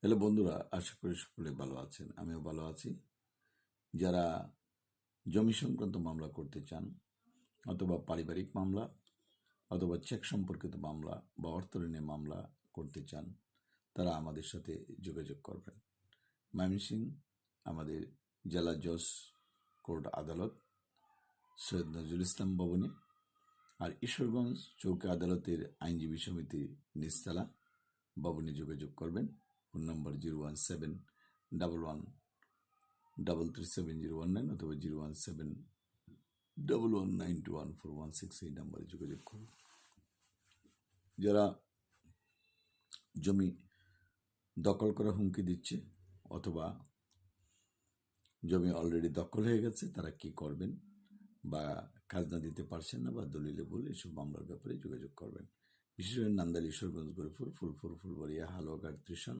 Hello বন্ধুরা, আশা করি সকলে ভালো আছেন। আমিও ভালো আছি। যারা জমি সংক্রান্ত মামলা করতে চান, অথবা পারিবারিক মামলা, অথবা চেক সম্পর্কিত মামলা বা অর্থ ঋণের মামলা করতে চান, তারা আমাদের সাথে যোগাযোগ করবেন। ময়মনসিংহ আমাদের জেলা জজ কোর্ট আদালত সৈয়দ নজরুল ইসলাম ভবনে, আর ঈশ্বরগঞ্জ চৌকি আদালতের আইনজীবী সমিতি নিচতলা ভবনে যোগাযোগ করবেন। ফোন নম্বর 01711337019 অথবা 01711921416 এই নম্বরে যোগাযোগ করুন। যারা জমি দখল করার হুমকি দিচ্ছে অথবা জমি অলরেডি দখল হয়ে গেছে, তারা কি করবেন, বা খাজনা দিতে পারছেন না, বা দলিলে ভুল, এসব মামলার ব্যাপারে যোগাযোগ করবেন। বিশেষ করে নান্দাইল, ঈশ্বরগঞ্জ, গরিপুর, ফুলপুর, ফুলবাড়িয়া, হালুয়াঘাট, ত্রিশাল